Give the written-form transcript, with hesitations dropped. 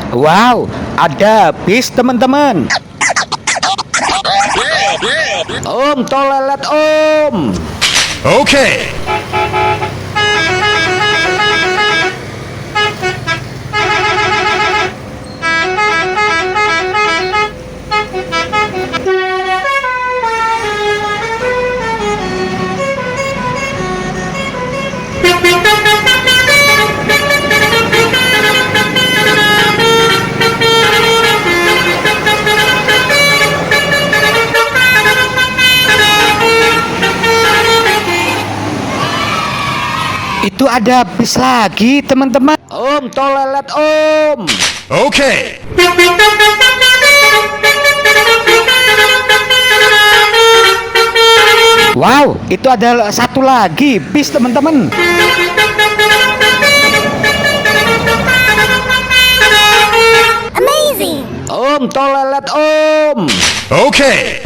Wow, ada bis teman-teman. Om Telolet Om. Okay. Itu ada bis lagi teman-teman. Om Telolet Om. Okay. Wow, itu ada satu lagi bis teman-teman. Amazing! Om Telolet Om. Okay.